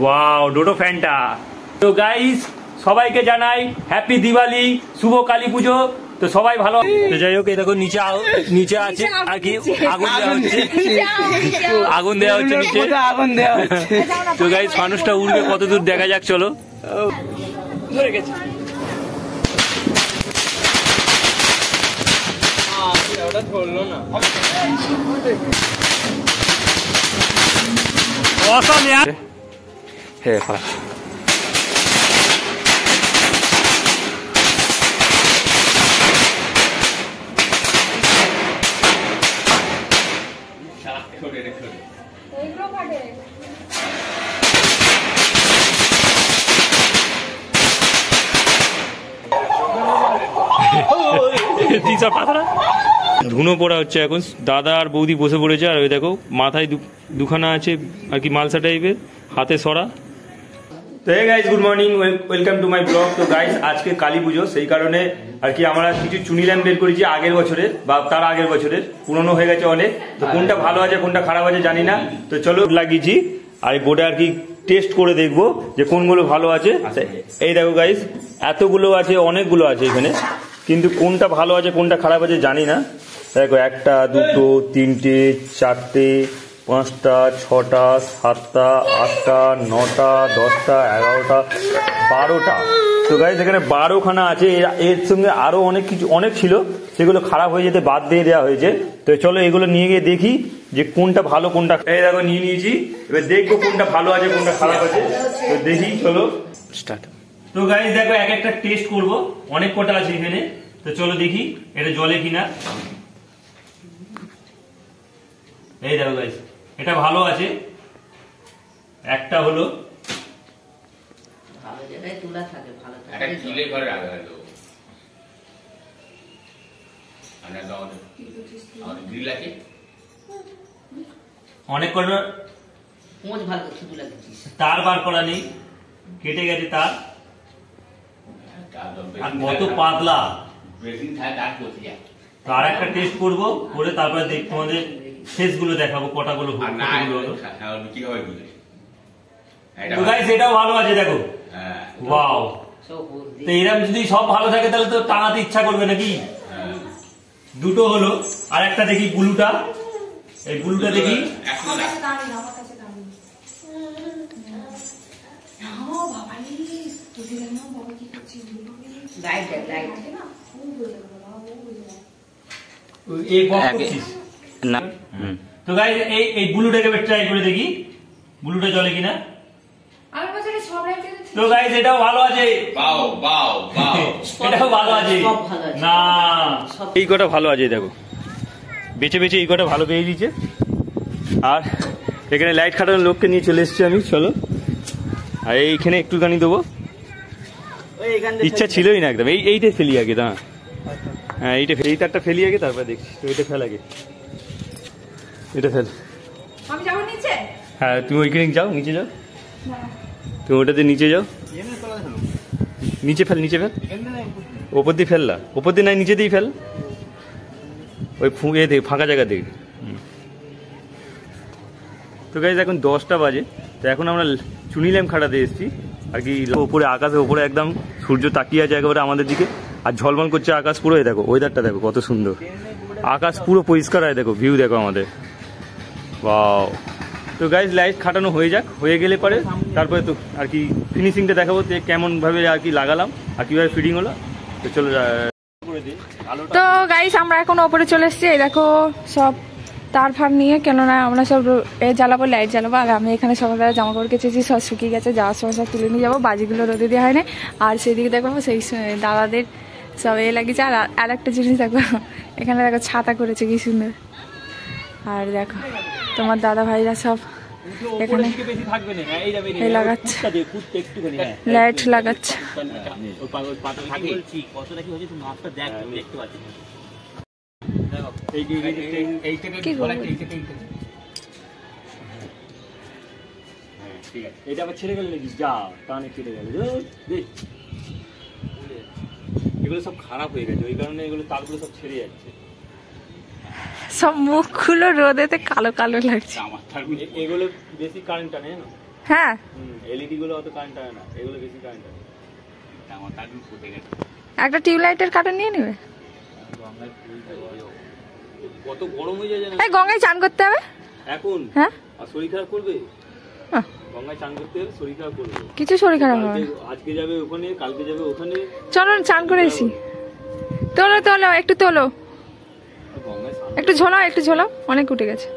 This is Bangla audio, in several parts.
ওয়াও ডোডো ফ্যানটা। তো গাইস সবাইকে জানাই হ্যাপি দিওয়ালি, শুভ কালী পুজো। তো সবাই ভালো। তো যাই হোক, এই দেখো নিচে আছে আর কি আগুন দেওয়া হচ্ছে নিচে। তো গাইস মানুষটা উড়বে কত দূর দেখা যাক, চলো। ধরে গেছে। হ্যাঁ ধুনো পড়া হচ্ছে এখন। দাদা আর বৌদি বসে পড়েছে, আর ওই দেখো মাথায় দুখানা আছে আর কি মালসা টাইপের, হাতে সরা। তো hey guys, good morning, welcome to my blog. তো গাইস আজকে কালী পুজো, সেই কারণে আর কি আমরা কিছু চুনি ল্যাম্প বের করেছি আগের বছরের বা তার আগের বছরের, পুরনো হয়ে গেছে অনেক। তো কোনটা ভালো আছে কোনটা খারাপ আছে জানি না। তো চলো লাগিয়েছি, আর এই বোর্ডে আর কি টেস্ট করে দেখবো যে কোনগুলো ভালো আছে। এই দেখো গাইস, এতগুলো আছে, অনেকগুলো আছে এখানে, কিন্তু কোনটা ভালো আছে কোনটা খারাপ আছে জানি না। দেখো, একটা দুটো তিনটে চারটে পাঁচটা ছটা সাতটা আটটা নটা 10টা 11টা 12টা। তো গাইস এখানে 12খানা আছে। এর সঙ্গে আরো অনেক কিছু অনেক ছিল, সেগুলো খারাপ হয়ে যেতে বাদ দিয়ে দেওয়া হয়েছে। তো চলো এগুলো নিয়ে গিয়ে দেখি যে কোনটা ভালো কোনটা। এই দেখো নিয়ে নিয়েছি, এবার দেখবো কোনটা ভালো আছে কোনটা খারাপ আছে। তো দেখি, চলো স্টার্ট। তো গাইস দেখো এক একটা টেস্ট করবো, অনেক কটা আছে এখানে। তো চলো দেখি এটা জ্বলে কিনা। এই দেখো গাইস, এটা ভালো আছে। একটা হলো অনেক কটা তার বার করা নেই, কেটে গেছে তার। আর কত পাতলা। তার একটা টেস্ট করবো, করে তারপরে তোমাদের শেষ গুলো দেখাবো কটা গুলো হলো। তো গাইস এটাও ভালো আছে, দেখো। ওয়াও। তো এরকম যদি সব ভালো থাকে তাহলে তো টানাতে ইচ্ছা করবে নাকি। দুটো হলো, আর একটা দেখি ব্লুটা। এই ব্লুটা দেখি। তো গাইস এই ব্লুটাকে ট্রাই করে দেখি ব্লুটা জ্বলে কিনা। তো গাইস এটাও ভালো আছে, এটাও ভালো আছে না। এই কটা ভালো আছে, দেখো বেছে বেছে এই কটা ভালো পেয়ে দিয়েছে। আর এখানে লাইট খাটানোর লোককে নিয়ে চলে এসেছি আমি, চলো। আর এইখানে একটুখানি দেবো, ইচ্ছা ছিলই না একদম। এইটাই ফেলি আগে, না হ্যাঁ এই তারটা ফেলি আগে, তারপরে দেখছি। তো এটা ফেল আগে, এটা ফেল। হ্যাঁ তুমি ওইখানে যাও, নিচে যাও, তুমি ওটাতে নিচে যাও, নিচে ফেল, নিচে ফেল। ওপর দিয়ে ফেললা, ওপর দিয়ে নাই নিচে দিয়েই ফেল, ওই এ দেখে ফাঁকা জায়গা দেখে। তো গাইস এখন 10টা বাজে। তো এখন আমরা চুনি ল্যাম্প খাটাতে এসেছি আর কি। ওপরে আকাশের ওপরে একদম সূর্য তাকিয়ে আছে একেবারে আমাদের দিকে, আর ঝলমল করছে আকাশ পুরো। দেখো ওয়েদারটা দেখো কত সুন্দর, আকাশ পুরো পরিষ্কার হয়। দেখো ভিউ দেখো আমাদের, ওয়াও। তো গাইস লাইট খাটানো হয়ে যাক, হয়ে গেলে পরে তারপরে তো আর কি ফিনিশিংটা দেখাবো কেমন ভাবে আর কি লাগালাম আর কিভাবে ফিটিং হলো। তো চলো। তো গাইস আমরা এখন ওপরে চলে এসেছি। এই দেখো সব তার ফার নিয়ে, কেননা আমরা সব জ্বালাবো, লাইট জ্বালাবো। আর আমি এখানে সকালবেলা জামা কাপড় কেচেছি, সব শুকিয়ে গেছে, যাওয়ার সময় সব তুলে নিয়ে যাবো। বাজিগুলো রোদে দেওয়া হয়নি। আর সেদিকে দেখো সেই দাদাদের সব লাগিয়েছে। আর একটা জিনিস দেখো, এখানে দেখো ছাতা করেছে কি সুন্দর। আর দেখো তোমার দাদা ভাইরা সব এখানে লাগাচ্ছে, লাইট লাগাচ্ছে। এটা আবার ছেড়ে গেল নাকি? যা টানে কেটে গেল। এগুলো সব খারাপ হয়ে গেছে, ওই কারণে এগুলো তারগুলো সব ছেড়ে যাচ্ছে। সব মুখগুলো রোদেতে কালো কালো লাগছে। এগুলো বেশি কারেন্ট টানে না। হ্যাঁ এলইডি গুলো অত কারেন্ট হয় না, এগুলো বেশি কারেন্ট হয়। আমার কারেন্ট ফুটে গেছে। একটা টিউবলাইটের কারেন্ট নিয়ে নেবে। কত গরম হয়ে যায় জানো? এই গঙ্গায় চান করতে হবে এখন। হ্যাঁ আর শরীর খারাপ করবে? গঙ্গায় চান করতে হবে, শরীর খারাপ করবে। কিছু শরীর খারাপ হবে না। আজকে যাবে ওখানে, কালকে যাবে ওখানে। চলো চান করে এসি। তোলো তোলো একটু তোলো, একটু ঝোলাও, একটু ঝোলাও, অনেক উঠে গেছে।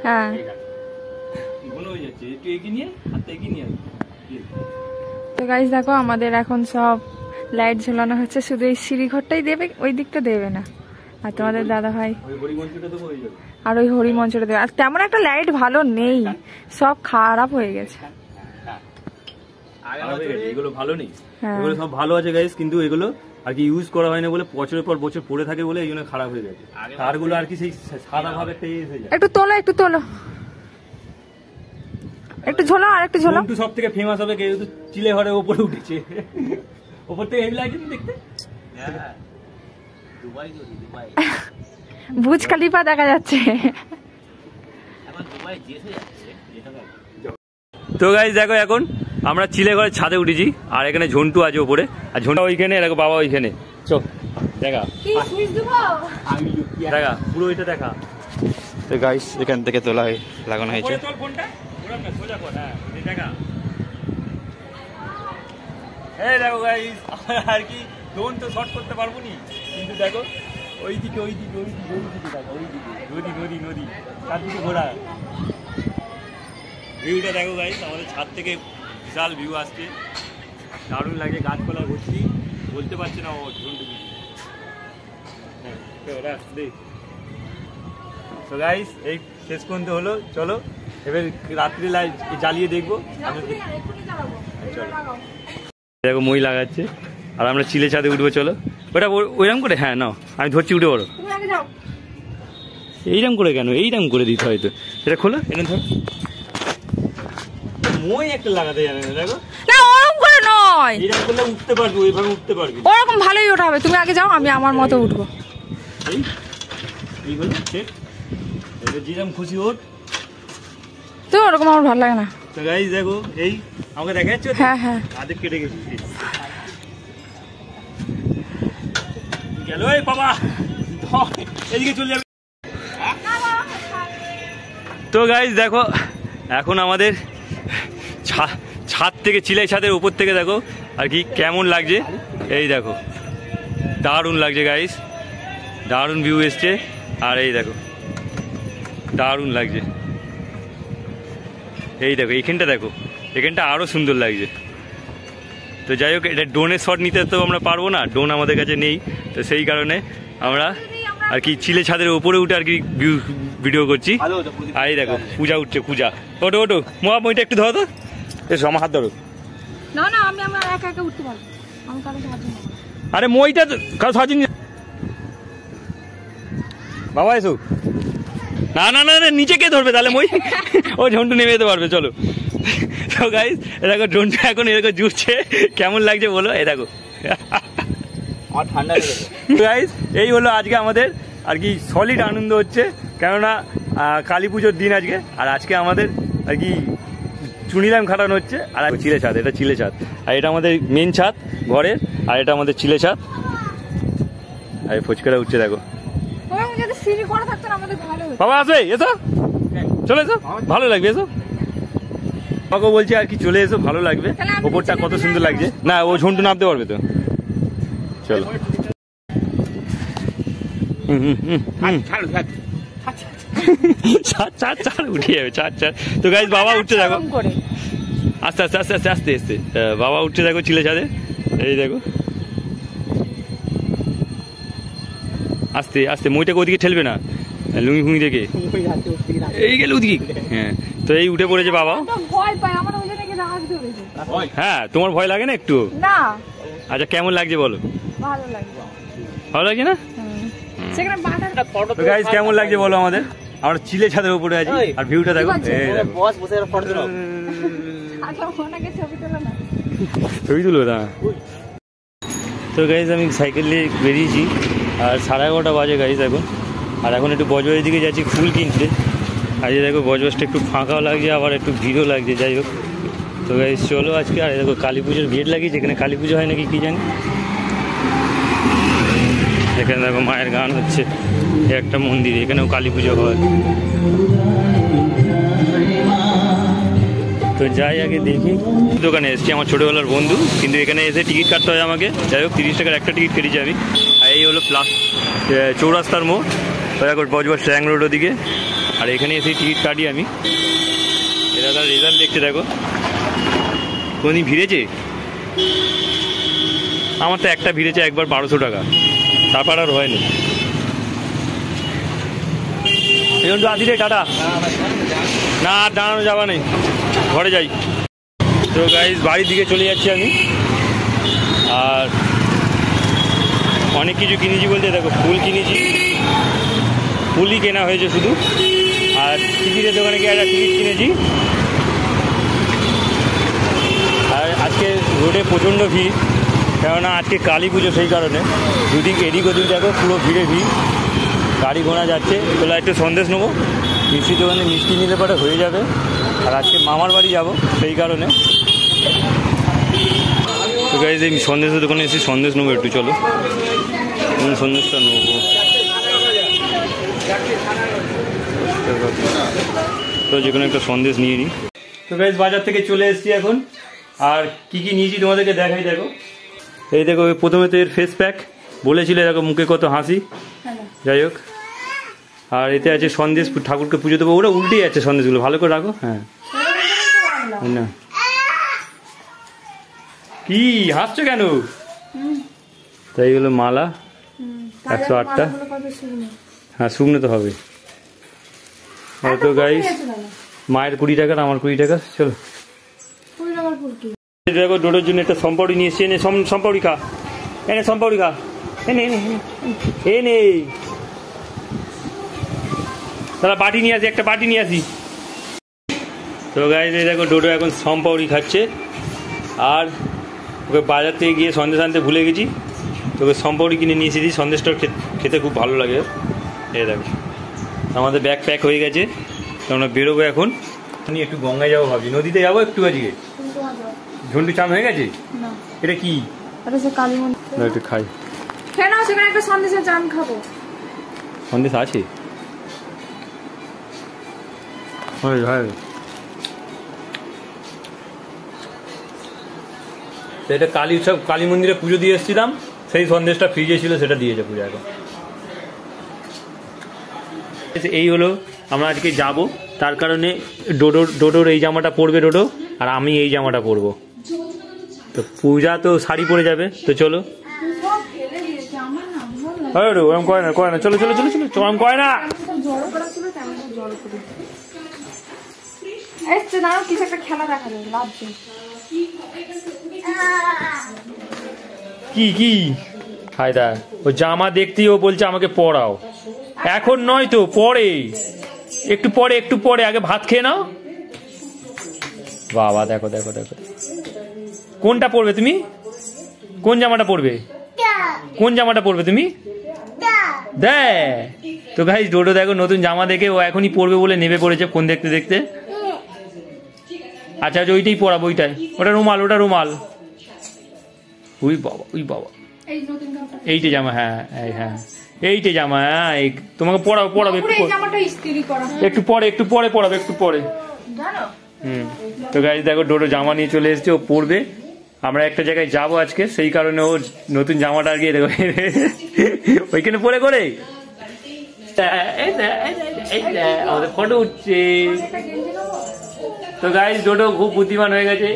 হ্যাঁ তো গাইস দেখো আমাদের এখন সব লাইট ঝোলানো হচ্ছে, শুধু এই সিঁড়ি ঘরটাই দেবে, ওই দিকটা দেবে না। আর তোমাদের দাদা ভাই আর ওই হরি মঞ্চটা দেবে। আর তেমন একটা লাইট ভালো নেই, সব খারাপ হয়ে গেছে। এগুলো ভালো নেই, এগুলো সব ভালো আছে গাইস, কিন্তু এগুলো আর কি ইউজ করা হয় না বলে, বছরের পর বছর পড়ে থাকে বলে এই জন্য খারাপ হয়ে গেছে। তারগুলো আর কি সেই সাদা ভাবে একটা এসে যায়। একটু তোলো, একটু তোলো, একটু ঝোলাও, আর একটু ঝোলাও। সব থেকে ফেমাস হবে যেহেতু চিলে ঘরে উপরে উঠেছে, উপর থেকে হেভি লাগছে দেখতে। বুর্জ খলিফা দেখা যাচ্ছে। তো গাইস দেখো এখন আমরা চিলে ঘরের ছাদে উঠেছি, আর এখানে ঝন্টু আছে উপরে, আর ঝন্টু ওইখানে, দেখো বাবা ওইখানে। চো দেখা দেখা পুরো এটা দেখা। তো গাইস এখান থেকে তোলা লাগানো হয়েছে। এই দেখো গাইস আর কি ড্রোন তো শট করতে পারবো নি, কিন্তু দেখো ওইদিকে ওইদিকে ওইদিকে ওইদিকে দেখো, ওইদিকে নদী নদী নদী, চারদিকে ঘোরা ভিউটা দেখো গাইস। আমাদের ছাদ থেকে বিশাল ভিউ আসছে, দারুণ লাগে, গাছপালা ভর্তি, বলতে পারছি না ও ঝন্টু কিছু। তো গাইস এই শেষ পর্যন্ত হলো, চলো এবার রাত্রি লাইট জ্বালিয়ে দেখবো। চলো দেখো মই লাগাচ্ছে, আর আমরা চিলে ছাদে উঠবো। চলো ওটা ওইরকম করে, হ্যাঁ নাও আমি ধরছি, উঠে পড়ো। এইরকম করে কেন, এইরকম করে দিতে হয়তো। এটা খোলো, এটা ধর, মই একটা লাগাতে জানে না। দেখো না ওরকম করে নয়, এইরকম করলে উঠতে পারবি, ওইভাবে উঠতে পারবি। ওরকম ভালোই ওঠা হবে, তুমি আগে যাও, আমি আমার মতো উঠবো। এই হলো ঠিক, এটা যেরকম খুশি ওঠ। তো ওরকম আমার ভালো লাগে না। তো গাইস দেখো এই আমাকে দেখা যাচ্ছে। হ্যাঁ হ্যাঁ আদেক কেটে গেছি গেল। এই বাবা এদিকে চলে যাবে। তো গাইস দেখো এখন আমাদের ছাদ থেকে, চিলাই ছাদের উপর থেকে দেখো আর কি কেমন লাগছে। এই দেখো দারুণ লাগছে গাইস, দারুণ ভিউ এসছে। আর এই দেখো দারুণ লাগছে, এই দেখো এইখানটা দেখো, এখানটা আরও সুন্দর লাগছে। তো যাই হোক এটা ড্রোনের শট নিতে তো আমরা পারবো না, ড্রোন আমাদের কাছে নেই, তো সেই কারণে আমরা আর কি চিলে ছাদের উপরে উঠে আর কি ভিডিও করছি। আর এই দেখো পূজা উঠছে, পূজা ওটো ওটো মহা মইটা একটু ধরো তো, এসো আমার হাত ধরো। না না আমি আমার একা একা উঠতে পারবো, আমি কারো সাহায্য নেব। আরে মইটা কারো সাহায্য নিয়ে বাবা এসো। না না না নিচে কে ধরবে তাহলে, মই ও ঝন্টু নেমে যেতে পারবে। চলো তো গাইস দেখো ঝন্টু এখন এরকম জুড়ছে, কেমন লাগছে বলো। এই দেখো আমার ঠান্ডা লেগেছে। গাইস এই হলো আজকে আমাদের আর কি সলিড আনন্দ হচ্ছে, কেননা কালী পুজোর দিন আজকে, আর আজকে আমাদের আর কি চুনিলাম খাটানো হচ্ছে। আর চিলে ছাদ, এটা চিলে ছাদ, আর এটা আমাদের মেন ছাদ ঘরের, আর এটা আমাদের চিলে ছাদ। আর ফুচকাটা উঠছে দেখো। বাবা আসবে, এসো চলে এসো, ভালো লাগবে, এসো। বাবাকে বলছি আর কি চলে এসো, ভালো লাগবে, ওপরটা কত সুন্দর লাগছে। না ও ঝন্টু নামতে পারবে তো, চলো। চার উঠে যাবে, চার। তো গাইস বাবা উঠছে দেখো, আস্তে আস্তে আস্তে আস্তে আস্তে আস্তে বাবা উঠছে দেখো চিলে ছাদে। এই দেখো আস্তে আস্তে, মইটাকে ওদিকে ঠেলবে না, লুঙ্গি ফুঙ্গি দেখে এই গেল ওদিকে। হ্যাঁ তো এই উঠে পড়েছে বাবা। হ্যাঁ তোমার ভয় লাগে না একটু? না। আচ্ছা কেমন লাগছে বলো? ভালো লাগছে। ভালো লাগছে না? গাইস কেমন লাগছে বলো আমাদের? আমরা চিলে ছাদের উপরে আছি, আর ভিউটা দেখো। এই দেখো বস বসে ফটো তুলো, ছবি তুলো না। তো গাইস আমি সাইকেল নিয়ে বেরিয়েছি, আর 11:30 বাজে গাইস এখন। আর এখন একটু বজবাজের দিকে যাচ্ছি ফুল কিনতে। আর এই দেখো বজবাজটা একটু ফাঁকাও লাগছে, আবার একটু ভিড়ও লাগছে। যাই হোক তো গাইস চলো আজকে। আর দেখো কালী পুজোর গেট লাগিয়েছে, এখানে কালী পুজো হয় নাকি কি জানি। এখানে দেখো মায়ের গান হচ্ছে, একটা মন্দির, এখানেও কালী পুজো হয়। তো যাই আগে দেখি। দোকানে এসেছি, আমার ছোটোবেলার বন্ধু, কিন্তু এখানে এসে টিকিট কাটতে হয় আমাকে। যাই হোক 30 টাকার একটা টিকিট কেটেছি আমি। আর এই হলো চৌরাস্তার মোড়, দেখো বজবজ ট্যাং রোড ওদিকে। আর এখানে এসে টিকিট কাটি আমি। এরা তার রেজাল্ট দেখতে দেখো, কোনদিন ভিড়েছে? আমার তো একটা ভিড়েছে একবার 1200 টাকা, তারপর আর হয়নি। এই জন্য আদি রে টাটা, না আর দাঁড়ানো যাবা নেই, ঘরে যাই। তো গাইজ বাড়ির দিকে চলে যাচ্ছি আমি। আর অনেক কিছু কিনেছি বলতে দেখো, ফুল কিনেছি, ফুলই কেনা হয়েছে শুধু। আর টিকিটের দোকানে গিয়ে একটা টিকিট কিনেছি। আর আজকে রোডে প্রচণ্ড ভিড়, কেননা আজকে কালী পুজো, সেই কারণে দুদিক এদিক ওদিক দেখো পুরো ভিড়ে ভিড়, গাড়ি ঘোড়া যাচ্ছে। তোলা একটু সন্দেশ নেবো, মিষ্টির দোকানে মিষ্টি নিলে পরে হয়ে যাবে। আর আজকে মামার বাড়ি যাব, সেই কারণে। তো গাইজ এই সন্দেশের দোকানে এসে সন্দেশ নেবো একটু, চলো সন্দেশটা নেবো। তো যে কোনো একটা সন্দেশ নিয়ে নিই। তো গাইজ বাজার থেকে চলে এসেছি এখন। আর কি কি নিয়েছি তোমাদেরকে দেখাই। দেখো এই দেখো, প্রথমে তো এর ফেস প্যাক বলেছিলে, দেখো মুখে কত হাসি। যাই হোক, আর এতে আছে সন্দেশ, ঠাকুরকে পুজো দেবো। ওরা উল্টেই আছে সন্দেশগুলো, ভালো করে রাখো। হ্যাঁ না, কি হাসছো কেন? তাই হলো মালা 108টা। হ্যাঁ শুকনো তো হবে। তো গাইস মায়ের 20 টাকার, আমার 20 টাকা। চলো দেখো, ডোডোর জন্য একটা সম্পাউরি নিয়ে এসছি। এনে সম্পাউরি খা, এনে সম্পাউরি খা, এনে এনে তাহলে বাটি নিয়ে আসি, একটা বাটি নিয়ে আসি। তো গাইস এই দেখো, ডোডো এখন সম্পাউরি খাচ্ছে। আর ওকে বাজার থেকে গিয়ে সন্দেশ আনতে ভুলে গেছি, তোকে সম্পাউরি কিনে নিয়ে এসেছি। সন্দেশটা খেতে খুব ভালো লাগে। এই দেখো আমাদের ব্যাগ প্যাক হয়ে গেছে, আমরা বেরোবো এখন। আমি একটু গঙ্গায় যাবো ভাবছি, নদীতে যাবো একটু আজকে। ঝন্টু চান হয়ে গেছে? এটা কি? একটু খাই। একটা সন্দেশের চান খাবো। সন্দেশ আছে? এটা কালী উৎসব, কালী মন্দিরে পুজো দিয়ে এসেছিলাম, সেই সন্দেশটা ফ্রিজে ছিল, সেটা দিয়েছে পুজো এখন। এই হলো, আমরা আজকে যাব, তার কারণে ডোডোর এই জামাটা পরবে ডোডো, আর আমি এই জামাটা পরবো। তো পূজা তো শাড়ি পরে যাবে। তো চলো, ওরম করে না, চলো চলো চলো চলো, ওরম করে না। কি কি ফায়দা? ও জামা দেখতেই ও বলছে আমাকে পরাও। এখন নয় তো, পরে, একটু পরে, একটু পরে, আগে ভাত খেয়ে নাও। বাবা দেখো দেখো দেখো, কোনটা পরবে তুমি? কোন জামাটা পরবে? কোন জামাটা পরবে তুমি? দে। তো গাইস ডোডো দেখো নতুন জামা দেখে ও এখনই পরবে বলে নেমে পড়েছে ফোন দেখতে দেখতে। আচ্ছা আচ্ছা, ওইটাই পরাবো, ওইটাই। ওটা রুমাল, ওটা রুমাল। উই বাবা, উই বাবা, এইটা জামা। হ্যাঁ হ্যাঁ, এইটা জামা। হ্যাঁ তোমাকে পরাবো, পরাবো একটু পরে, একটু পরে পরাবো, একটু পরে। তো গাইস দেখো ডোডো জামা নিয়ে চলে এসেছে, ও পরবে। আমরা একটা জায়গায় যাবো আজকে, সেই কারণে ও নতুন জামাটা আর গিয়ে দেখো ওইখানে পরে করে আমাদের ফটো উঠছে। তো গাইস ডোডো খুব বুদ্ধিমান হয়ে গেছে।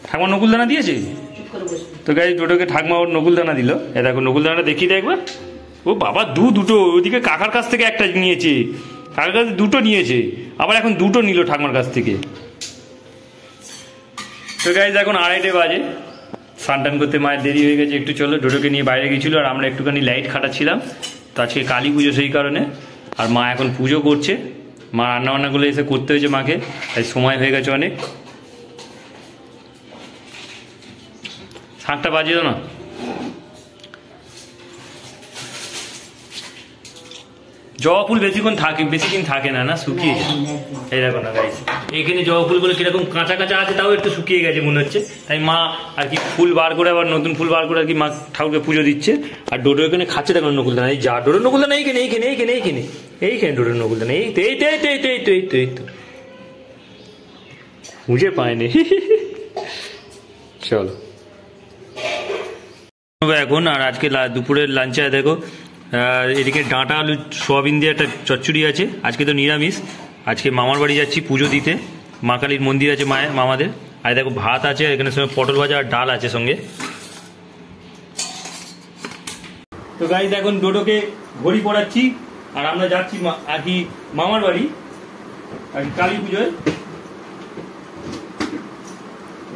ঠাকুমা নকুলদানা দিয়েছে। তো গাইস ডোডোকে ঠাকুমা ওর নকুলদানা দিল। এ দেখো নকুলদানাটা দেখিয়ে দেয় একবার। ও বাবা, দুটো। ওইদিকে কাকার কাছ থেকে একটা নিয়েছে, কাকার কাছে দুটো নিয়েছে, আবার এখন দুটো নিল ঠাকুমার কাছ থেকে। তো গাইস এখন 2:30 বাজে, স্নান টান করতে মায়ের দেরি হয়ে গেছে একটু। চলো, ডোডোকে নিয়ে বাইরে গেছিল, আর আমরা একটুখানি লাইট খাটাচ্ছিলাম। তো আজকে কালী পুজো, সেই কারণে। আর মা এখন পুজো করছে, মা রান্নাবান্নাগুলো এসে করতে হয়েছে মাকে, তাই সময় হয়ে গেছে অনেক। শাঁখটা বাজিয়ে দাও না। জবা ফুল বেশি দিন থাকে না, শুকিয়ে যায়। এই দেখো না গাইস, এখানে জবা ফুলগুলো কিরকম কাঁচা কাঁচা আছে, তাও একটু শুকিয়ে গেছে মনে হচ্ছে। তাই মা আর কি ফুল বার করে, আবার নতুন ফুল বার করে আর কি মা ঠাকুরকে পুজো দিচ্ছে। আর ডোডো এখানে খাচ্ছে, দেখো নকুলদানা, এই যা ডোডো নকুলদানা এইখানে এইখানে এইখানে এইখানে এইখানে ডোডো নকুলদানা, এই তো এই তো এই তো এই তো এই তো এই তো এই তো খুঁজে পায়নি। চলো এখন। আর আজকে দুপুরের লাঞ্চে দেখো এদিকে ডাঁটা আলু সোয়াবিন দিয়ে একটা চচ্চড়ি আছে। আজকে তো নিরামিষ, আজকে মামার বাড়ি যাচ্ছি পুজো দিতে, মা কালীর মন্দির আছে মামাদের। আর দেখো ভাত আছে এখানে, সঙ্গে পটল ভাজা আর ডাল আছে সঙ্গে। তো গাইস এখন ডোডোকে ঘড়ি পড়াচ্ছি, আর আমরা যাচ্ছি আর কি মামার বাড়ি আর কালী পুজোয়।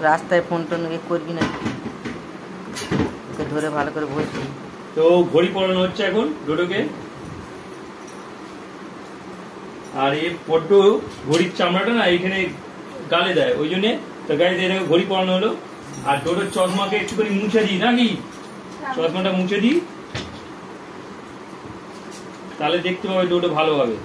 রাস্তায় ফোন টোন করবি না, ওকে ধরে ভালো করে বসবি। তো ঘড়ি পরানো হচ্ছে এখন ডোডোকে। আর এই বড্ড ঘড়ির চামড়াটা না এখানে গালে দেয়, ওই জন্য তো গাইস এটাকে ঘড়ি পরানো হলো। আর ডোডোর চশমাকে একটুখানি মুছে দিই নাকি, চশমাটা মুছে দিই, তাহলে দেখতে পাবে ডোডো ভালোভাবে।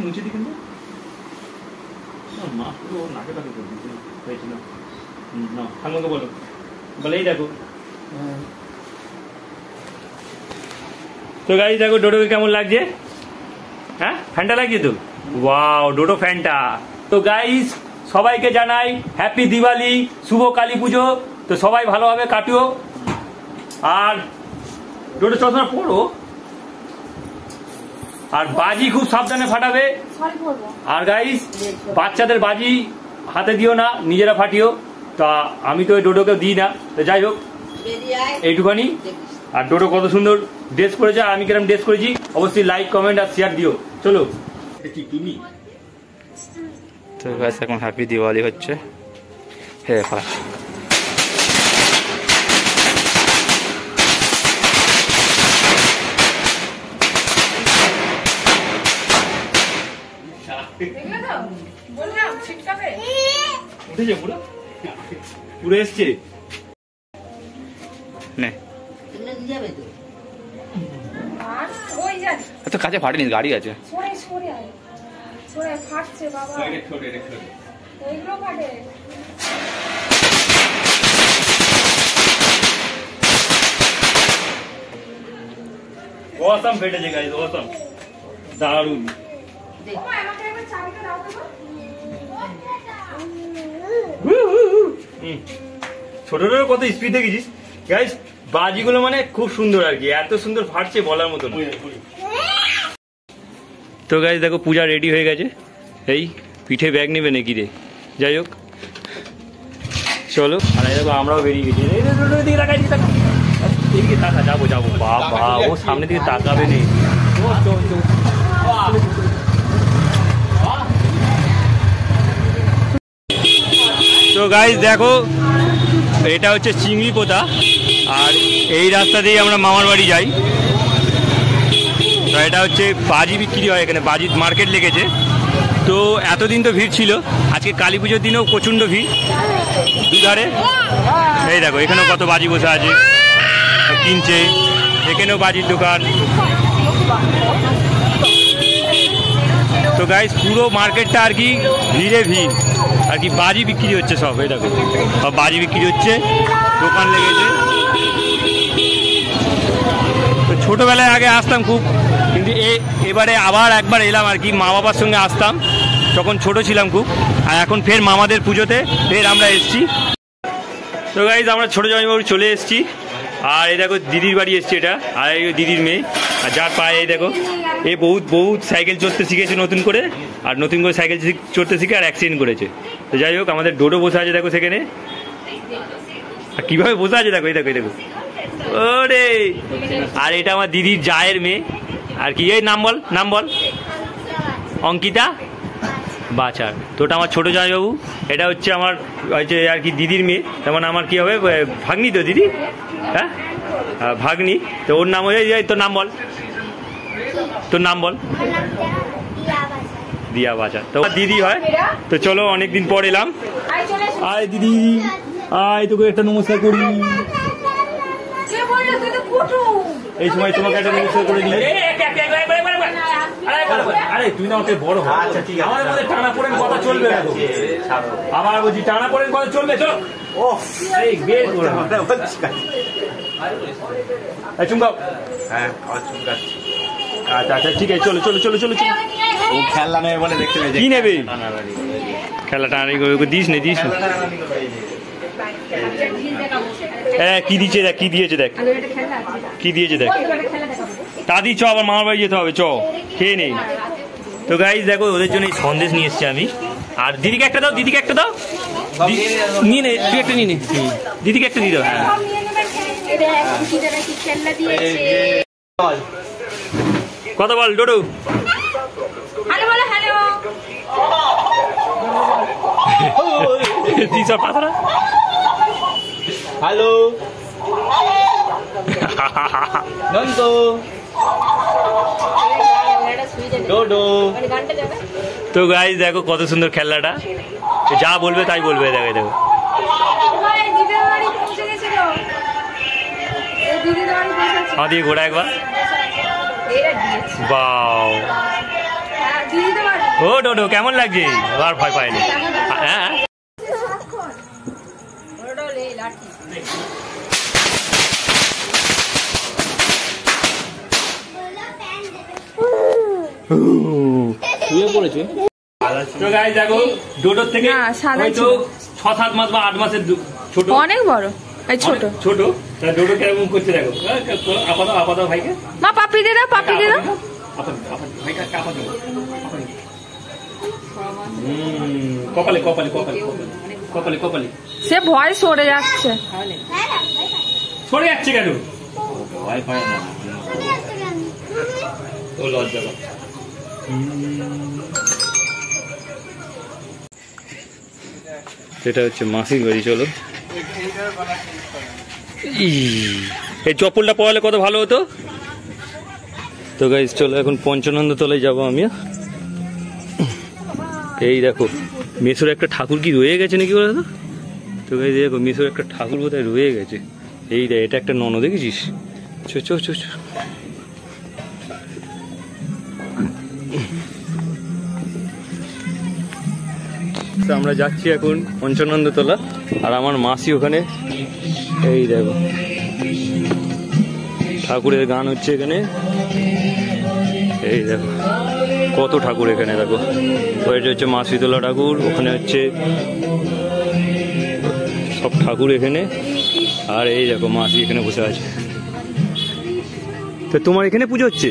মুছে দিই কিন্তু বলো বলেই দেখো। তো গাইস দেখো ডোডোকে কেমন লাগছে, হ্যাঁ ফ্যানটা লাগিয়ে তো, ওয়াও ডোডো ফ্যানটা। তো গাইস সবাইকে জানাই হ্যাপি দিওয়ালি, শুভ কালী পুজো। তো সবাই ভালোভাবে কাটিও, আর ডোডো চশমা পড়ো, আর বাজি খুব সাবধানে ফাটাবে। আর গাইস বাচ্চাদের বাজি হাতে দিও না, নিজেরা ফাটিও। তা আমি তো ডোডোকে দিই না, তো যাই হোক এইটুখানি। আর ডোডো কত সুন্দর ড্রেস করেছে, আর আমি কিরকম ড্রেস করেছি অবশ্যই লাইক কমেন্ট আর শেয়ার দিও। চলো তো গাইস এখন হ্যাপি দিওয়ালি হচ্ছে। হ্যাঁ ফার্স্ট পুরো এসছে তো কাছে ফাটেনি, গাড়ি আছে। অসাম ফেটেছে গাইস, অসাম দারুণ। ছোট ছোট কত স্পিড দেখেছিস গাইস, বাজিগুলো মানে খুব সুন্দর আর কি, এত সুন্দর ফাটছে বলার মতো না। তো গাইস দেখো পূজা রেডি হয়ে গেছে, এই পিঠে ব্যাগ নেবে নাকি রে, যাই হোক চলো। আর দেখো আমরাও বেরিয়ে গেছি, এদিকে তাকা, যাবো যাবো, বাবা ও সামনের দিকে তাকাবে নেই। তো গাইস দেখো এটা হচ্ছে চিংড়ি পোতা, আর এই রাস্তা দিয়ে আমরা মামার বাড়ি যাই। তো এটা হচ্ছে বাজি বিক্রি হয় এখানে, বাজির মার্কেট লেগেছে। তো এতদিন তো ভিড় ছিল, আজকে কালী পুজোর দিনেও প্রচণ্ড ভিড় দুধারে। এই দেখো এখানেও কত বাজি বসে আছে, কিনছে, এখানেও বাজির দোকান। তো গাইস পুরো মার্কেটটা আর কি ভিড়ে ভিড় আর কি, বাজি বিক্রি হচ্ছে সব। এই দেখো সব বাজি বিক্রি হচ্ছে, দোকান লেগেছে। তো ছোটোবেলায় আগে আসতাম খুব, কিন্তু এবারে আবার একবার এলাম আর কি, মা বাবার সঙ্গে আসতাম তখন ছোট ছিলাম খুব। আর এখন ফের মামাদের পুজোতে ফের আমরা এসছি। তো গাইস আমরা ছোটো জামাইবাবু চলে এসছি। আর এই দেখো দিদির বাড়ি এসছি, এটা আর এই দিদির মেয়ে, আর যার পায়ে এই দেখো এ বহুত সাইকেল চড়তে শিখেছে নতুন করে, আর নতুন করে সাইকেল চড়তে শিখে আর অ্যাক্সিডেন্ট করেছে। তো যাই হোক আমাদের ডোডো বসে আছে দেখো সেখানে, আর কীভাবে বসে আছে দেখো, এই দেখো এই দেখো ওরে। আর এটা আমার দিদির জায়ের মেয়ে, আর কি এই নাম বল, নাম বল, অঙ্কিতা বাচার। তো ওটা আমার ছোটো জামাইবাবু, এটা হচ্ছে আমার হচ্ছে আর কি দিদির মেয়ে, তেমন আমার কি হবে ভাগ্নি তো দিদি, হ্যাঁ ভাগ্নি। তো ওর নাম হয়ে যায়, তোর নাম বল, তোর নাম বল, দিয়া বাচার। তো দিদি হয়। তো চলো অনেকদিন পর এলাম, আয় দিদি, আয় তোকে একটা নমস্কার করি। এই সময় তোমাকে একটা নমস্কার করে দিই। আরে তুই না ওকে বড় হো। আচ্ছা ঠিক আছে, আমার মধ্যে টানা পড়েন কথা চলবে না তো। আবার বলছি টানা পড়েন কথা চলবে, চলো। ও এই বের করে এই চুমকাও। হ্যাঁ আর চুমকাচ্ছি। আচ্ছা আচ্ছা ঠিক আছে, চলো চলো চলো চলো চলো। ও খেলনা নেবে বলে দেখতে পেয়েছি। কি নেবে? খেলা টানানি করে দিস নে, দিস না। হ্যাঁ কি দিয়েছে দেখ, কি দিয়েছে দেখ, কি দিয়েছে দেখ। দাদি চ, আবার মামার বাড়ি যেতে হবে, চ খেয়ে নেই। তো গাইস দেখো ওদের জন্য এই সন্দেশ নিয়ে এসছি আমি। আর দিদিকে একটা দাও, দিদিকে একটা দাও। নিয়ে নে, তুই একটা নিয়ে নে, দিদিকে একটা দিয়ে দাও। কথা বল ডোডো। পাথরা হ্যালো নন্দো ডোডো। তো গাইস দেখো কত সুন্দর খেলনাটা, যা বলবে তাই বলবে। দেখো দেখো দিয়ে ঘোড়া একবার। বাও ও ডোডো কেমন লাগছে? আর ভয় পায়নি। হ্যাঁ দেখো ডোডোর থেকে হয়তো 6-7 মাস বা 8 মাসের ছোট, অনেক বড়। এই ছোট ছোট ডোডো কেমন করছে দেখো। আপাতত আপাতত ভাইকে মা পাপি দে দাও, পাপি দে দাও। কপালে কপালে কপালে কপালে কপালে। সে ভয় সরে যাচ্ছে। সরে যাচ্ছে কেন? ভয় পায় না ও, লজ্জা পাচ্ছে। এটা হচ্ছে মাসির বাড়ি। চলো এই চপ্পলটা পরালে কত ভালো হতো। তো গাইস চলো এখন পঞ্চানন্দ তলায় যাবো আমি। এই দেখো মেসোর একটা ঠাকুর কি রয়ে গেছে নাকি বলো তো। তো গাইস দেখো মেসোর একটা ঠাকুর বোধহয় রয়ে গেছে। এই দেখ এটা একটা নন, দেখেছিস? চো চো চো চো। আমরা যাচ্ছি এখন পঞ্চানন্দ তলা, আর আমার মাসি ওখানে। এই দেখো ঠাকুরের গান হচ্ছে এখানে। এই দেখো কত ঠাকুর এখানে দেখো। ওইটা হচ্ছে মা শীতলা ঠাকুর, ওখানে হচ্ছে সব ঠাকুর এখানে। আর এই দেখো মাসি এখানে বসে আছে। তো তোমার এখানে পুজো হচ্ছে?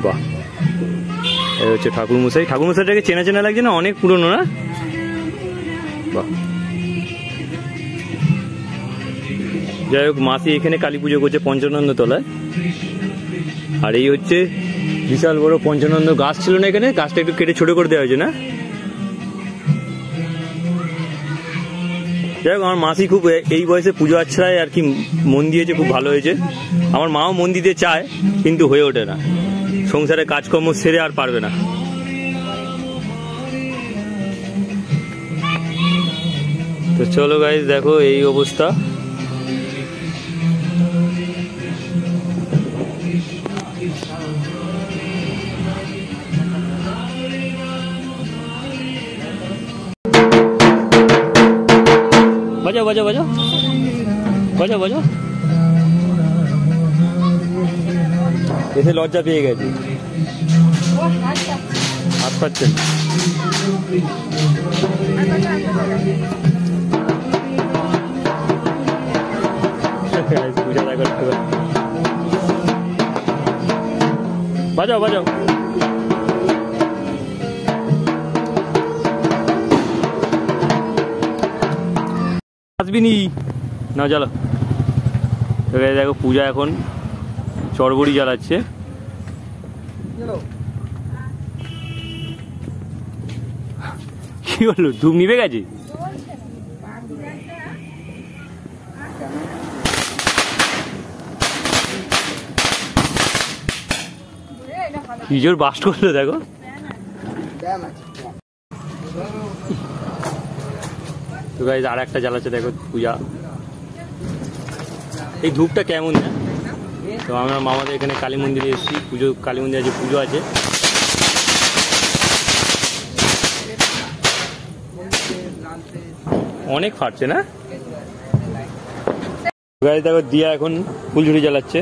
বাহ, এই হচ্ছে ঠাকুর মশাই। ঠাকুর মশাইটাকে চেনা চেনা লাগছে না? অনেক পুরনো না? বাহ। যাই হোক মাসি এখানে কালী পুজো করছে পঞ্চানন্দ তলায়। আর এই হচ্ছে বিশাল বড় পঞ্চানন্দ গাছ ছিল না এখানে, গাছটা একটু কেটে ছোট করে দেওয়া হয়েছে না? যাই হোক আমার মাসি খুব এই বয়সে পুজো আচ্ছায় আর কি মন দিয়েছে, খুব ভালো হয়েছে। আমার মাও মন দিতে চায় কিন্তু হয়ে ওঠে না, সংসারে কাজকর্ম সেরে আর পারবে না। তো চলো গাইস দেখো এই অবস্থা। বাজাও বাজাও বাজাও বাজাও বাজাও। এসে লজ্জা পেয়ে গেছে, হাত পাচ্ছেন। বাজাও বাজাও। আসবিনি না, জ্বালো। দেখো পূজা এখন চড়বড়ি জ্বালাচ্ছে। কি বললো, ধূপ নিভে গেছে? কি জোর বাস্ট করলো দেখো। তো গাইজ আর একটা জ্বালাচ্ছে দেখো পূজা। এই ধূপটা কেমন না? তো আমরা মামাদের এখানে কালী মন্দিরে এসেছি, পুজো কালী মন্দিরে আছে, পুজো আছে। অনেক ফাটছে না গাইজ। দেখো দিয়া এখন ফুলঝুরি জ্বালাচ্ছে,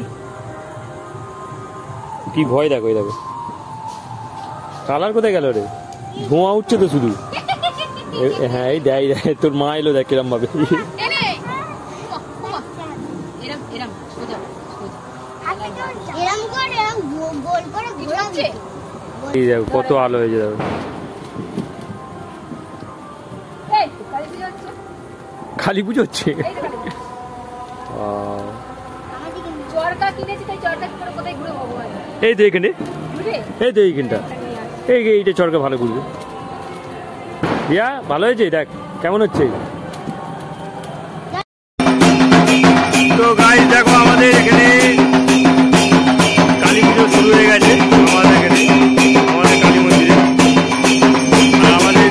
কি ভয় দেখো। এই দেখো কালার কোথায় গেল রে, ধোঁয়া উঠছে তো শুধু। হ্যাঁ এই দেয় তোর মা এলো দেখ কিরম ভাবে। এই দেখো কত আলো হয়েছে দেখো। কালী পুজো হচ্ছে। এই তো এখানে, এই তো এইখানটা, এইটা চরকা ভালো ঘুরবে। দিয়া ভালো হয়েছে, দেখ কেমন হচ্ছে। তো গাইস দেখো আমাদের এখানে কালী পুজো শুরু হয়ে গেছে আমাদের এখানে, আমাদের কালী মন্দিরে। আর আমাদের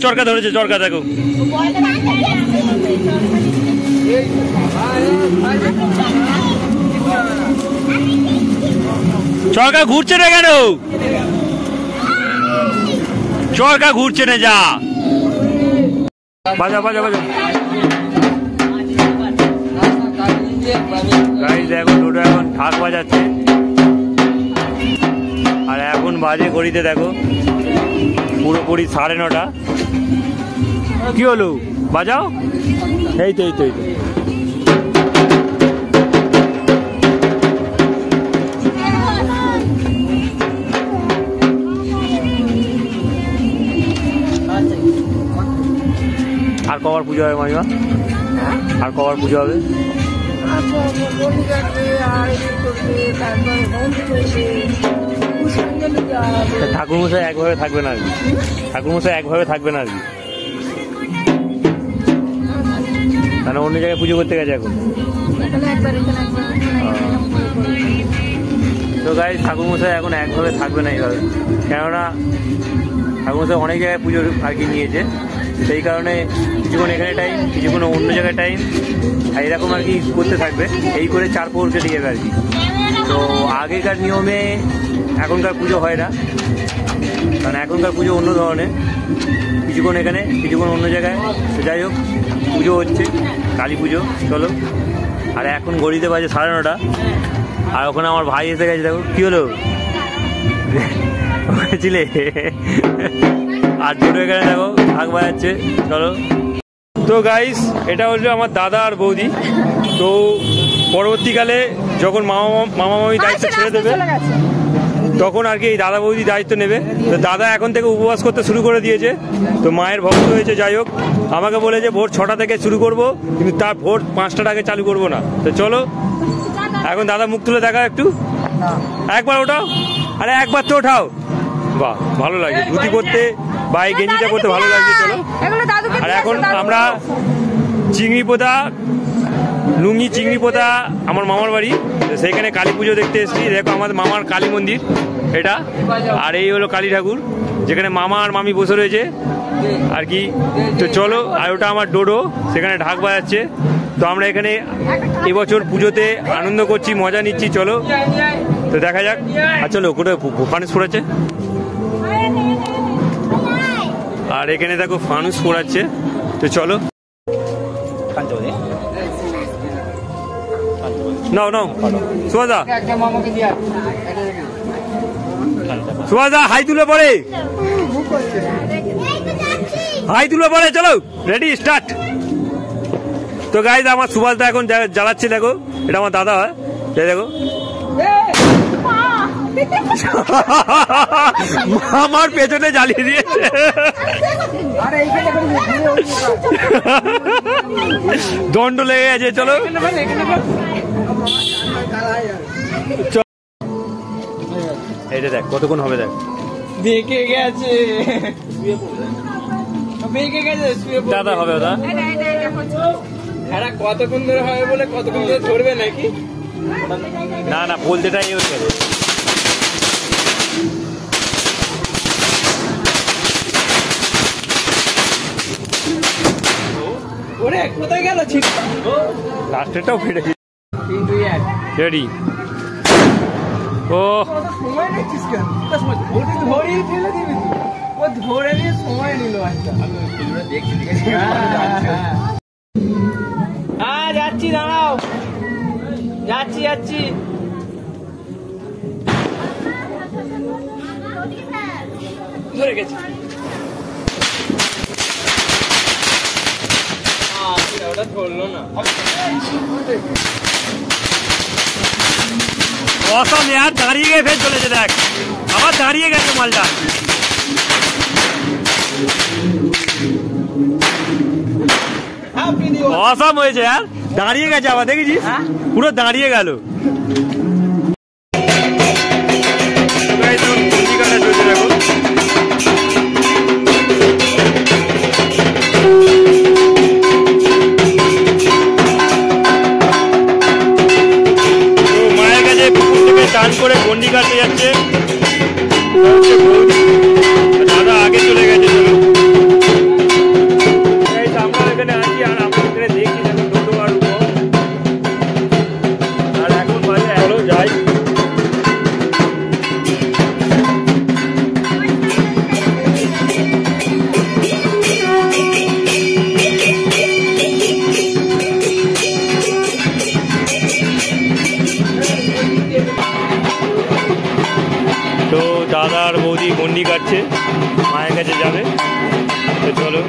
চরকা ধরেছে, চরকা দেখো। চরকা ঘুরছে না কেন? চরকা ঘুরছে না, যা বাজা বাজা বাজা। গাইস দেখো টোটো এখন ঢাক বাজাচ্ছে, আর এখন বাজে ঘড়িতে দেখো পুরোপুরি 9:30। কি হলো, বাজাও। এই তো এই তো এই তো। আর কবার পুজো হবে মামিমা? আর কবার পুজো হবে? ঠাকুরমশাই একভাবে থাকবে না আর কি, ঠাকুরমশাই একভাবে থাকবে না আর কি, মানে অন্য জায়গায় পুজো করতে গেছে এখন। তো গাইস ঠাকুরমশাই এখন একভাবে থাকবে না এইভাবে, কেননা ঠাকুরমশাই অনেক জায়গায় পুজো আর কি নিয়েছে, সেই কারণে কিছুক্ষণ এখানে টাইম, কিছুক্ষণ অন্য জায়গায় টাইম, এইরকম আর কি করতে থাকবে। এই করে 4 প্রহর কেটে যাবে আর কি। তো আগেকার নিয়মে এখনকার পুজো হয় না, কারণ এখনকার পুজো অন্য ধরনের, কিছুক্ষণ এখানে কিছুক্ষণ অন্য জায়গায়। যাই হোক পুজো হচ্ছে, কালী পুজো। চলো, আর এখন ঘড়িতে বাজে 9:30, আর ওখানে আমার ভাই এসে গেছে। দেখো কি হলো, ছিলে। আর দুটো এখানে দেখো ভাগ বাজাচ্ছে। চলো। তো গাইস এটা হলো আমার দাদা আর বৌদি। তো পরবর্তীকালে যখন মামা মামি দায়িত্ব ছেড়ে দেবে, তখন আর কি এই দাদা বৌদি দায়িত্ব নেবে। তো দাদা এখন থেকে উপবাস করতে শুরু করে দিয়েছে, তো মায়ের ভক্ত হয়েছে। যাই হোক আমাকে বলেছে ভোর 6টা থেকে শুরু করব, কিন্তু তার ভোর 5টার আগে চালু করব না। তো চলো এখন দাদা মুখ তুলে দেখা একটু, একবার ওঠাও, আরে একবার তো ওঠাও। বাহ ভালো লাগে ধুতি পরতে বা এই গেঞ্জিটা পরতে ভালো লাগছে। চলো, আর এখন আমরা চিংড়ি পোতা লুঙ্গি চিংড়ি পোতা আমার মামার বাড়ি, সেইখানে কালী পুজো দেখতে এসেছি। দেখো আমাদের মামার কালী মন্দির এটা, আর এই হলো কালী ঠাকুর, যেখানে মামা আর মামি বসে রয়েছে আর কি। তো চলো, আর ওটা আমার ডোডো, সেখানে ঢাক বাজাচ্ছে। তো আমরা এখানে এবছর পুজোতে আনন্দ করছি, মজা নিচ্ছি। চলো তো দেখা যাক। আর চলো কোথায় ফানুস পড়াচ্ছে, আর এখানে দেখো ফানুস পড়াচ্ছে। তো চলো। নাও নাও সুভাষদা, সুভাষদা হাই তুলে পড়ে, হাই তুলে পড়ে, চলো রেডি স্টার্ট। তো গাইজ আমার সুভাষদা এখন জ্বালাচ্ছে, দেখো এটা আমার দাদা হয়, দেখো আমার পেছনে জ্বালিয়ে দিয়েছে। দণ্ড লেগে গেছে, চলো এটা দেখ কতক্ষণ হবে, দেখ দেখে গেছে দাদা হবে ওটা, কতক্ষণ ধরে হবে বলে কতক্ষণ ধরে ধরবে নাকি? না না বলতেটাই হয়ে গেছে। ওরে কোথায় গেল? লাস্টেরটাও ফেটে রেডি। ও সময় নিচ্ছিস কেন? ধরেই ফেলে দিবি, ও ধরে নিয়ে সময় নিল একটা। হ্যাঁ যাচ্ছি, দাঁড়াও, যাচ্ছি যাচ্ছি। ধরে গেছি, ওটা ধরলো না। অসম यार, দাঁড়িয়ে গিয়ে ফের চলেছে, দেখ আবার দাঁড়িয়ে গেছে মালটা। অসম হয়েছে यार, দাঁড়িয়ে গেছে আবার, দেখেছিস পুরো দাঁড়িয়ে গেল। দেখো টান করে গন্ডি কাটতে যাচ্ছে, দাদা আগে চলে গেছে। চলো আমরা এখানে আছি আর আমরা এখানে দেখছি, দেখো টোটো আর আর এখন বাজে, চলো যাই। তো দাদা আর বৌদি গন্ডি কাটছে, মায়ের কাছে যাবে। তো চলো,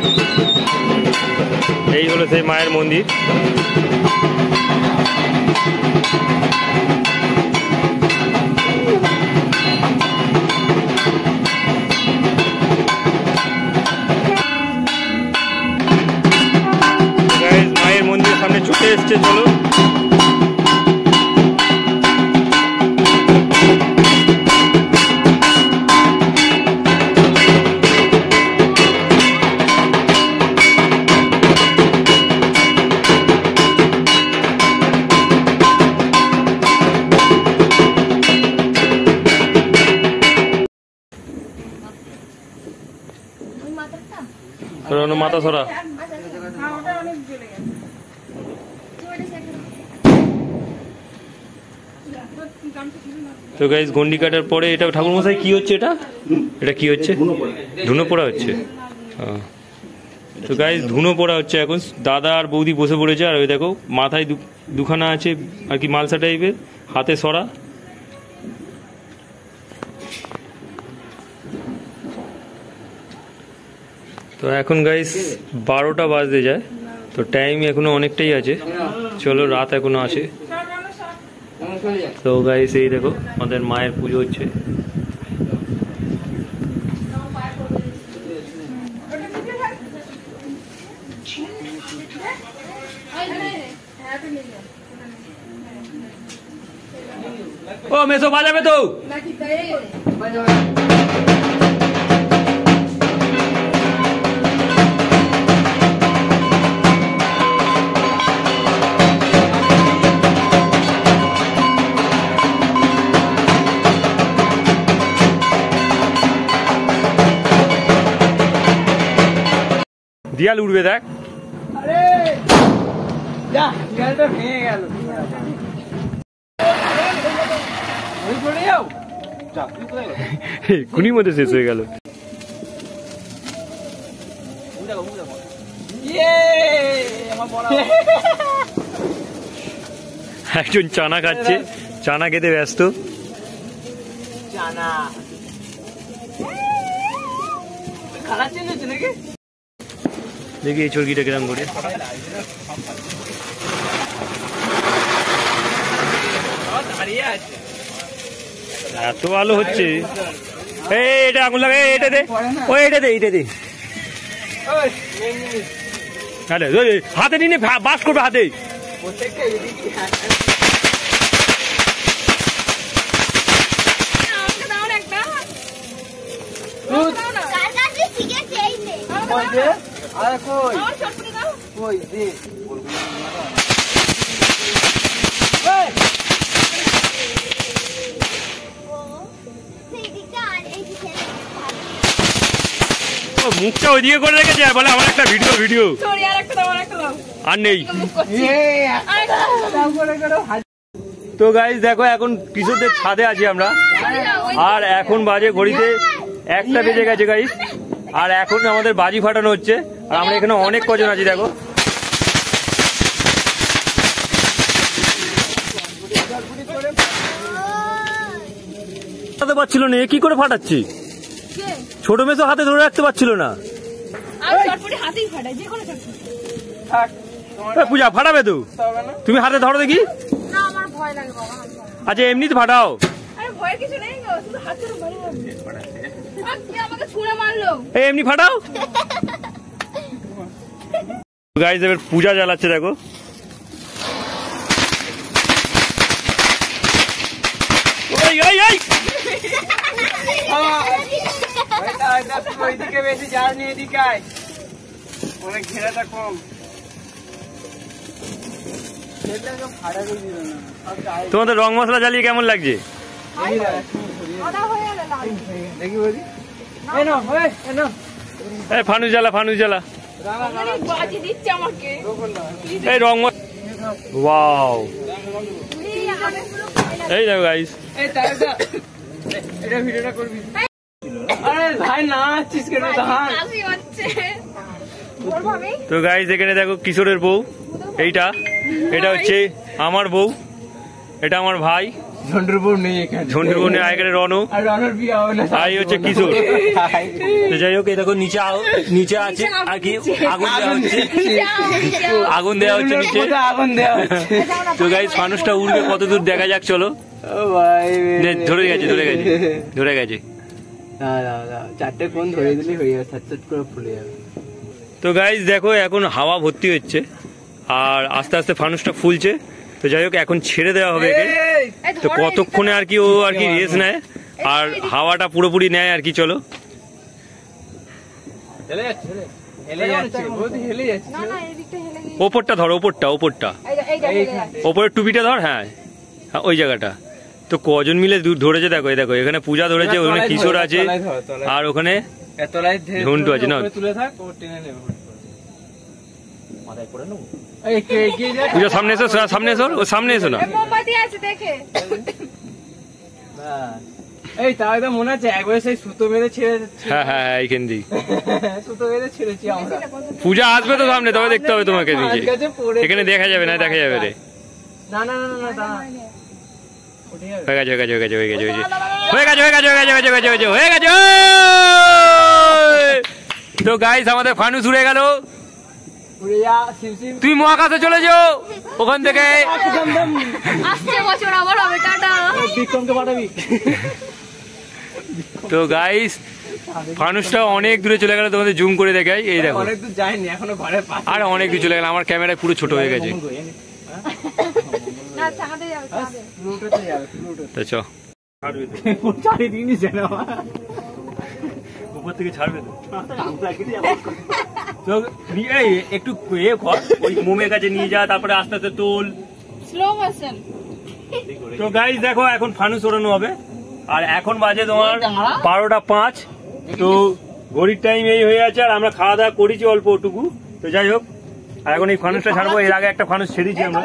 এই হলো সেই মায়ের মন্দির। মায়ের মন্দিরের সামনে ছুটে এসছে, চলো মাথা সরা। তো গাইস গন্ডি কাটার পরে এটা ঠাকুরমশাই কি হচ্ছে, এটা কি হচ্ছে? ধুনো পোড়া হচ্ছে। তো গাইস ধুনো পোড়া হচ্ছে এখন, দাদা আর বৌদি বসে পড়েছে, আর ওই দেখো মাথায় দুখানা আছে আর কি মালসা টাইপের, হাতে সরা। তো এখন গাইস 12টা বাজতে যায়, তো টাইম এখনো অনেকটাই আছে, চলো রাত এখনো আছে। তো গাইস এই দেখো আমাদের মায়ের পুজো হচ্ছে। ও মেসো বাজাবে তো, দিয়াল উঠবে, দেখ ভেঙে গেল। কুনির মধ্যে শেষ হয়ে গেল। একজন চানা খাচ্ছে, চানা খেতে ব্যস্ত। জানা কালার চেঞ্জ হচ্ছে নাকি? দেখি এই চর্কিটা কিরম করে। এত ভালো হচ্ছে। এই এটা আগুন লাগে, এটা দে, ওই এটা দে, এটা দে। হাতে নিয়ে বাস করবে হাতে। মুখটা ওইদিকে করে রেখেছে আর বলে আমার একটা ভিডিও আর নেই। তো গাইস দেখো এখন কিশোরদের ছাদে আছি আমরা, আর এখন বাজে ঘড়িতে 1টা বেজে গেছে গাইস, আর এখন আমাদের বাজি ফাটানো হচ্ছে, আর আমরা এখানে অনেক কজন আছি দেখো। ফাটাতে পারছিল না, কি করে ফাটাচ্ছি? ছোট মেসো হাতে ধরে রাখতে পারছিল না। পূজা ফাটাবে তো, তুমি হাতে ধরো দেখি। আচ্ছা এমনি তো ফাটাও। এমনি ফাটাও। গাইস এবার পূজা জ্বালাচ্ছে দেখো। বেশি যায়নি, এদিকে অনেক ঘেরাটা কম। তোমাদের রং মশলা জ্বালিয়ে কেমন লাগছে? ফানুস জ্বালা, ফানুস জ্বালা। এই রং ওয়াও, এই দেখো গাইস। এটা ভিডিওটা করবি? আরে ভাই নাচছিস কেন? তো গাইস এখানে দেখো কিশোরের বউ, এটা হচ্ছে আমার বউ, এটা আমার ভাই। ঝন্ডুর বউ নেই এখানে, ঝন্ডুর বউ নেই, এখানে রনু, আর রনর বিয়ে হবে না। আর এই হচ্ছে কিশোর। তো যাই হোক, এই দেখো নিচে আছে আর কি আগুন দেওয়া হচ্ছে, আগুন দেওয়া হচ্ছে নিচে, আগুন দেওয়া হচ্ছে। তো গাইস মানুষটা উড়বে কত দূর দেখা যাক, চলো। ও ভাই ধরে গেছে। চারটে কোন ধরে দিলে হয়ে যাবে, ছাট করে ফুলে যাবে। তো গাইস দেখো এখন হাওয়া ভর্তি হচ্ছে, আর আস্তে আস্তে ফানুসটা ফুলছে। তো যাই হোক এখন ছেড়ে দেওয়া হবে একে। তো কতক্ষণে আর কি ও আর কি রেস নেয়, আর হাওয়াটা পুরোপুরি নেয় আর কি। চলো ওপরটা ধর, ওপরটা ওপরের টুপিটা ধর। হ্যাঁ ওই জায়গাটা। তো কজন মিলে ধরেছে দেখো, দেখো এখানে পূজা ধরেছে, ওখানে কিশোর আছে, আর ওখানে ঝন্টু আছে। না পূজা সামনে এসো, সামনে এসো না। এই তাও একদম মনে আছে একবার সেই সুতো বেঁধে ছেড়ে। হ্যাঁ এইখান দিয়ে সুতো বেঁধে ছেড়েছি আমরা। পূজা আসবে তো সামনে, তবে দেখতে হবে তোমাকে নিচে, এখানে দেখা যাবে না রে। না হয়ে গেছে। তো গাইস আমাদের ফানুস উড়ে গেল। তুই মহাকাশে চলে যাও, ওখান থেকে তো গাইস ফানুসটা অনেক দূরে চলে গেল, তোমাদের জুম করে দেখাই। এই দেখো অনেক দূর যায়নি এখনো, ঘরে আর অনেক দূর চলে গেল, আমার ক্যামেরায় পুরো ছোট হয়ে গেছে। তো চ উপর থেকে ছাড়বে তো একটু ওই মোমের কাছে নিয়ে যা, তারপরে আস্তে আস্তে তোল, স্লো মোশন। তো গাইস দেখো এখন ফানুস ওড়ানো হবে, আর এখন বাজে তোমার 12টা 5। তো ঘড়ির টাইম এই হয়ে আছে, আর আমরা খাওয়া দাওয়া করেছি অল্পটুকু। তো যাই হোক আর এখন এই ফানুসটা ছাড়বো। এর আগে একটা ফানুস ছেড়েছি আমরা।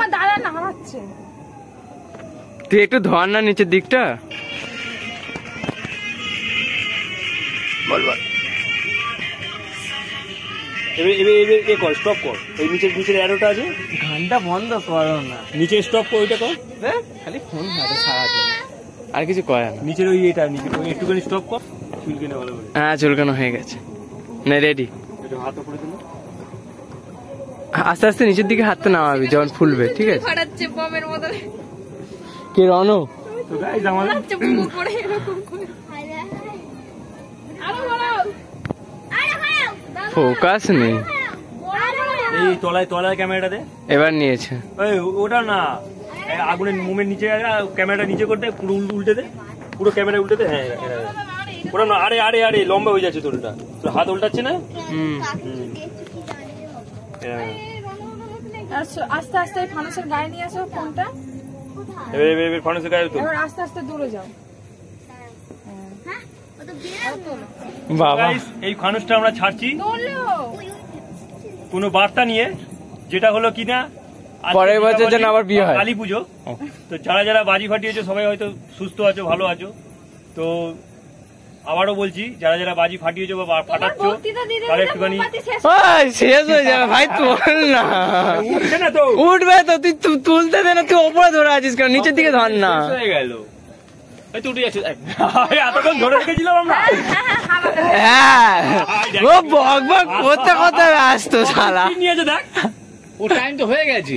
তুই একটু ধর না নিচের দিকটা। এ কর, স্টপ কর। ওই নিচের অ্যারোটা আছে, গানটা বন্ধ করো না, নিচে স্টপ কর, ওইটা কর। খালি ফোন হাতে সারাদিন আর কিছু করে না। নিচের ওই এটা ওই একটুখানি স্টপ কর, চুলকেনে ভালো করে। হ্যাঁ চুলকানো হয়ে গেছে, না রেডি। একটু হাত উপরে দিল। আস্তে আস্তে নিচের দিকে হাতটা নামাবি যখন ফুলবে, ঠিক আছে? ফাটাচ্ছে বমের মতো কে রনো? তো গাইস আমাদের ফাটাচ্ছে বুবু করে এরকম করে। আরো বাড়াও, আরে বাড়াও, ফোকাস নেই। এই তলায় ক্যামেরাটা দে। এবার নিয়েছে। ওই ওটা না, আগুনের মোমের নিচে ক্যামেরাটা নিচে করতে, পুরো উল্টে দে, পুরো ক্যামেরা উল্টে দে। হ্যাঁ ওটা না, আরে আরে আরে লম্বা হয়ে যাচ্ছে তোর, ওটা তোর হাত উল্টাচ্ছে না। আস্তে আস্তে ফানুসের গায়ে নিয়ে আসো ফোনটা। এবার ফানুসের গায়ে তো এবার আস্তে আস্তে দূরে যাও। বাবা গাইস এই ফানুসটা আমরা ছাড়ছি তোলো কোনো বার্তা নিয়ে, যেটা হলো কিনা আজকে পরের বছর যেন দীপাবলি, আবার বিয়ে হয়। কালী পুজো। তো যারা বাজি ফাটিয়েছো সবাই হয়তো সুস্থ আছো, ভালো আছো। তো আবারও বলছি, যারা বাজি ফাটিয়েছো বা ফাটাচ্ছো, তারা একটুখানি ওই শেষ হয়ে যাবে ভাই, তোল না। উঠছে না তো, উঠবে তো, তুই তুলতে দে না, তুই ওপরে ধরে আছিস কেন? নিচের দিকে ধর না। শেষ হয়ে গেল। এই তো উঠে যাচ্ছে, এতক্ষণ ধরে রেখেছিলাম আমরা। হ্যাঁ ও বক বক করতে করতে ব্যস্ত শালা। কি নিয়েছে দেখ, ও টাইম তো হয়ে গেছে।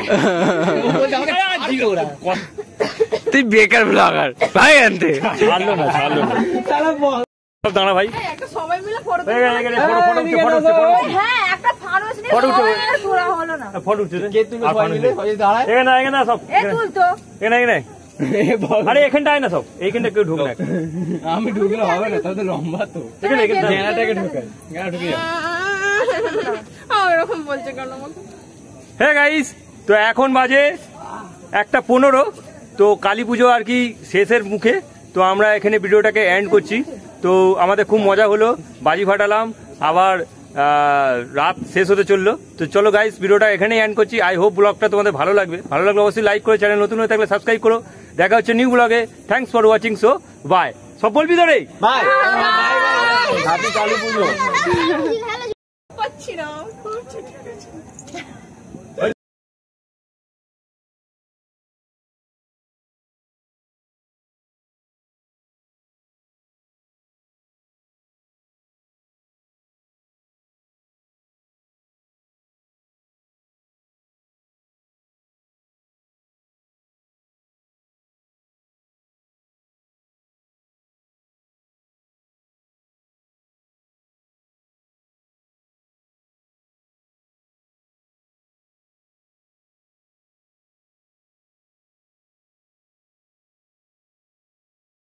তুই বেকার ব্লগার ভাই, আনতে ছাড়লো না সব দাঁড়া ভাই। একটা সবাই মিলে ফটো এই, এই, এই, ফটো উঠছে। হ্যাঁ একটা ফানুস নিয়ে ফটো উঠছে। সবাই ঘোরা হলো না। ফটো উঠছে রে। তুমি আর সবাই ফানুস মিলে নেই। ওই দাঁড়ায়। এখানে সব, এ তুল তো এখানে আরে এখানটায় না সব, এইখানটা কেউ ঢুক না। আমি ঢুকলে হবে না, তাহলে লম্বা তো। এখানে গেনাটাকে ঢুকাই, গেনা ঢুকে যাও। এরকম বলছে কেন আমাকে? হ্যাঁ গাইস, তো এখন বাজে 1:15। তো কালী পুজো আর কি শেষের মুখে। তো আমরা এখানে ভিডিওটাকে এন্ড করছি। তো আমাদের খুব মজা হলো, বাজি ফাটালাম, আবার রাত শেষ হতে চললো। তো চলো গাইস, ভিডিওটা এখানেই এন্ড করছি। আই হোপ ব্লগটা তোমাদের ভালো লাগবে অবশ্যই লাইক করে, চ্যানেল নতুন হয়ে থাকলে সাবস্ক্রাইব করো। দেখা হচ্ছে নিউ ব্লগে। Thanks for watching. So bye. সব বলবি তো রে, বাই। হ্যাপি কালী পুজো। পাচ্ছি না।